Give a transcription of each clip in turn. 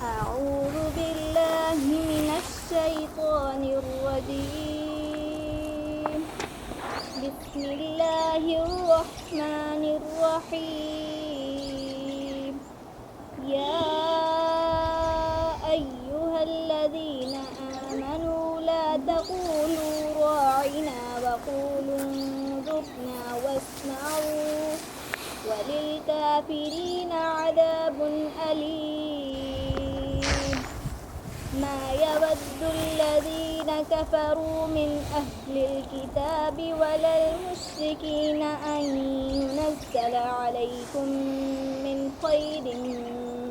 أعوذ بالله من الشيطان الرجيم. بسم الله الرحمن الرحيم. يا أيها الذين آمنوا لا تقولوا راعنا وقولوا انظرنا واسمعوا وللكافرين عذاب أليم. ما يود الذين كفروا من أهل الكتاب ولا المشركين أن ينزل عليكم من خير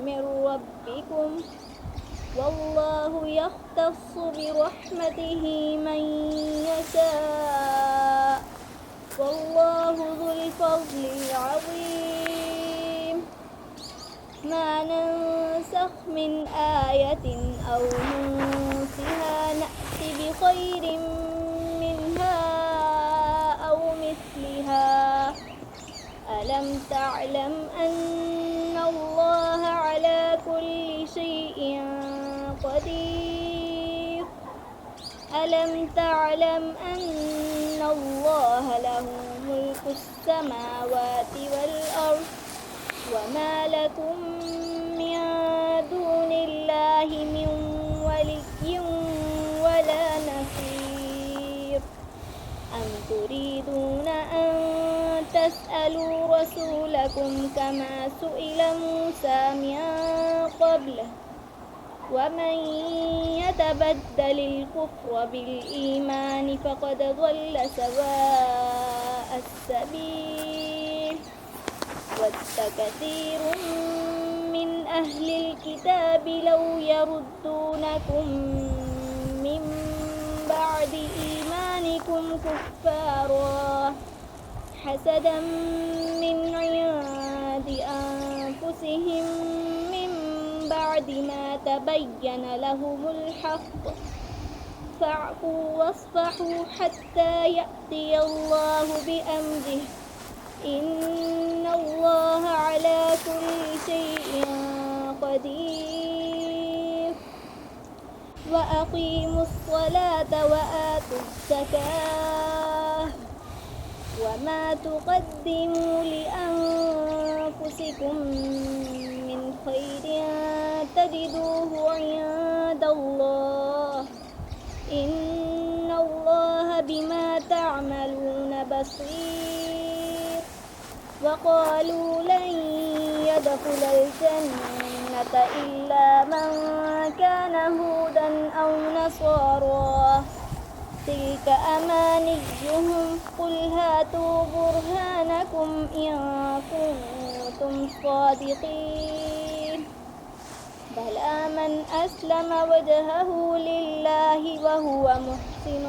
من ربكم والله يختص برحمته من يشاء والله ذو الفضل العظيم. ما ننسخ من آية أو ننسها نأت بخير منها أو مثلها. ألم تعلم أن الله على كل شيء قدير؟ ألم تعلم أن الله له ملك السماوات والأرض وما لكم من دون الله من ولي ولا نصير. أم تريدون أن تسألوا رسولكم كما سئل موسى من قبله ومن يتبدل الكفر بالإيمان فقد ضل سواء السبيل. ود كثير من أهل الكتاب لو يردونكم من بعد إيمانكم كفارا حسدا من عند أنفسهم من بعد ما تبين لهم الحق فاعفوا واصفحوا حتى يأتي الله بأمره إن الله على كل شيء قدير. وأقيموا الصلاة وآتوا الزكاة وما تقدموا لأنفسكم من خير تجدوه عند الله إن الله بما تعملون بصير. وقالوا لن يدخل الجنة إلا من كان هودا أو نصارى تلك أمانيهم قل هاتوا برهانكم إن كنتم صادقين. بلى من أسلم وجهه لله وهو محسن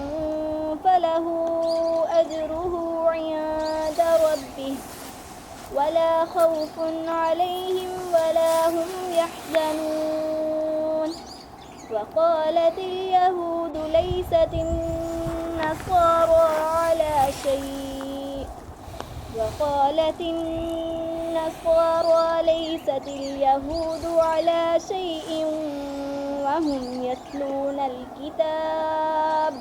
فله أجره عند ربه ولا خوف عليهم ولا هم يحزنون. وقالت اليهود ليست النصارى على شيء وقالت النصارى ليست اليهود على شيء وهم يتلون الكتاب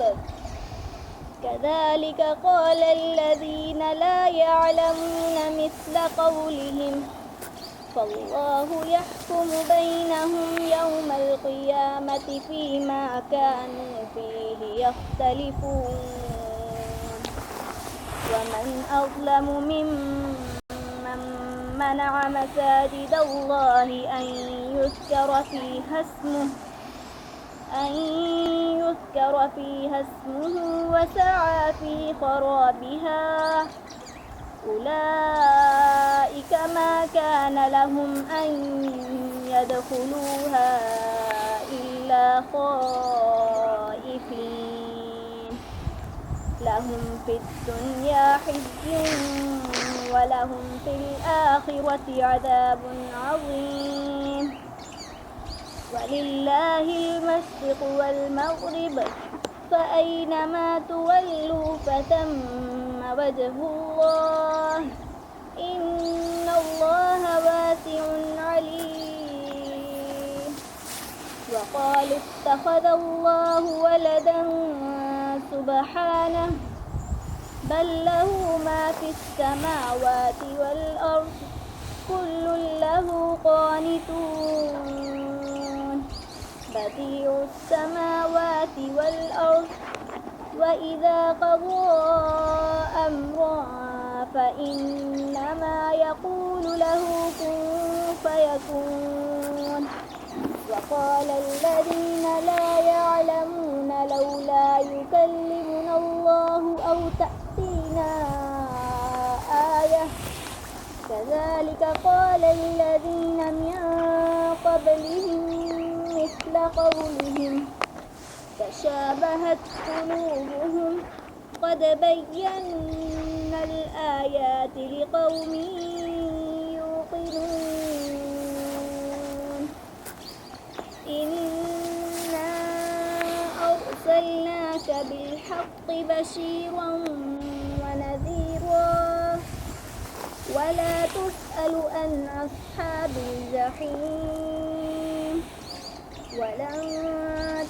كذلك قال الذين لا يعلمون مثل قولهم فالله يحكم بينهم يوم القيامة فيما كانوا فيه يختلفون. ومن أظلم ممن منع مساجد الله أن يذكر فيها اسمه وسعى في خرابها أولئك ما كان لهم أن يدخلوها إلا خائفين لهم في الدنيا خزي ولهم في الآخرة عذاب عظيم. ولله المشرق والمغرب فأينما تولوا فثم وجه الله إن الله واسع عليم. وقالوا اتخذ الله ولدا سبحانه بل له ما في السماوات والأرض كل له قانتون بديع السماوات والأرض وإذا قضى أمرا فإنما يقول له كن فيكون وقال الذين لا يعلمون لولا يكلمنا الله أو تأتينا آية كذلك قال الذين من قبلهم مثل قولهم تشابهت قلوبهم قد بينا الآيات لقوم يوقنون إنا أرسلناك بالحق بشيرا ونذيرا ولا تسأل عن أصحاب الجحيم ولن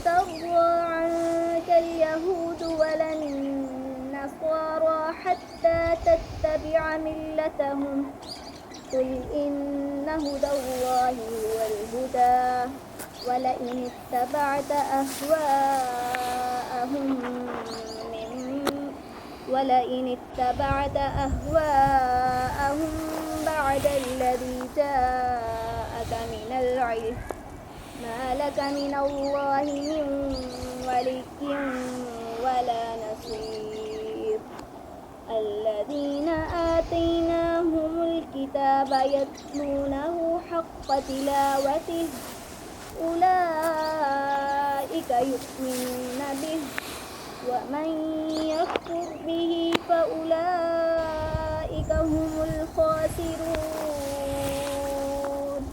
ترضى عنك اليهود ولا النصارى حتى تتبع ملتهم قل إن هدى الله هو الهدى ولئن اتبعت أهواءهم بعد الذي جاءك من العلم ما لك من الله من ولي ولا نصير الذين آتيناهم الكتاب يتلونه حق تلاوته أولئك يؤمنون به ومن يكفر به فأولئك هم الخاسرون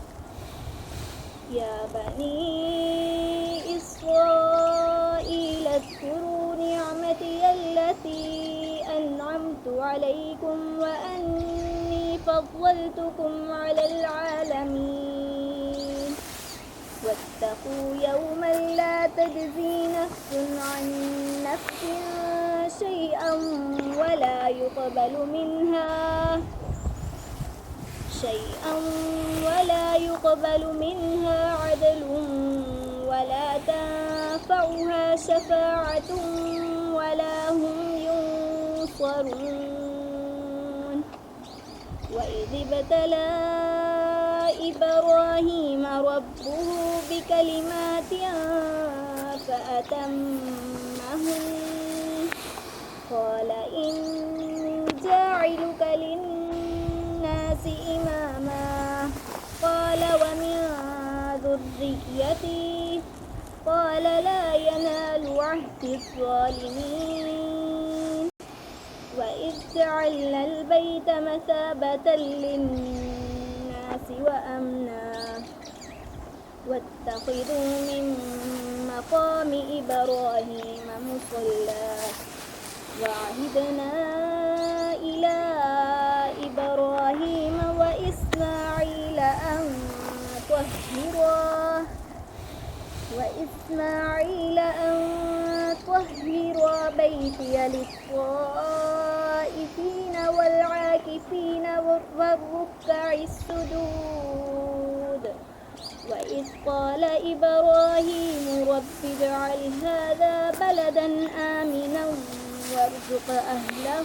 يا بني إسرائيل اذكروا نعمتي التي أنعمت عليكم وأني فضلتكم على العالمين واتقوا يوما لا تجزي نفس عن نفس شيئا ولا يقبل منها عدل ولا تنفعها شفاعة ولا هم ينصرون وإذ ابتلى إبراهيم ربه بكلمات فأتمهن قال إني جاعلك للناس إماما قال ومن ذريتي قال لا ينال عهد الظالمين وإذ جعلنا البيت مثابة للناس وأمنا واتخذوا من مقام إبراهيم مصلى وعهدنا إلى إبراهيم وإسماعيل أن طهرا بيتي للطائفين والعاكفين والركع السجود وإذ قال إبراهيم رب اجعل هذا بلدا آمنا وارزق أهله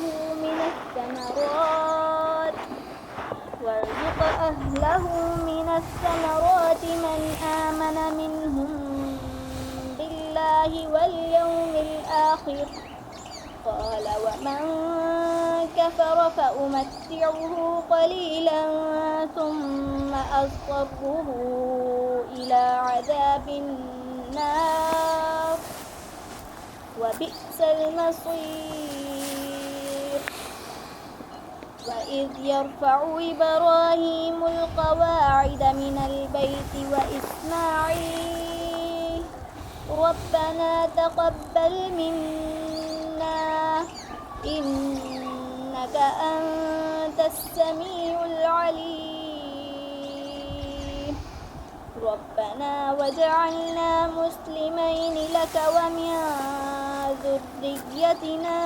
من الثمرات من آمن منهم بالله واليوم الآخر قال ومن كفر فأمتعه قليلا ثم أضطره إلى عذاب النار وبئس المصير وإذ يرفع إبراهيم القواعد من البيت وإسماعيل ربنا تقبل منا إنك أنت السميع العليم ربنا واجعلنا مسلمين لك ومن ذريتنا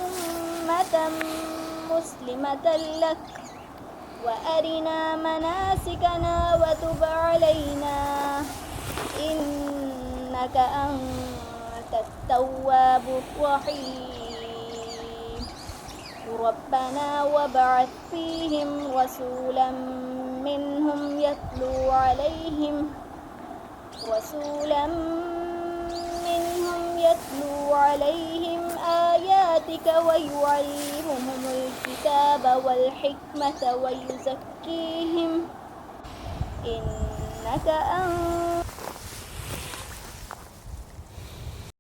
أمة مسلمة لك وأرنا مناسكنا وتب علينا إنك أنت التواب الرحيم ربنا وابعث فيهم رسولا منهم يتلو عليهم آياتك ويعلمهم الكتاب والحكمة ويزكيهم إنك أنت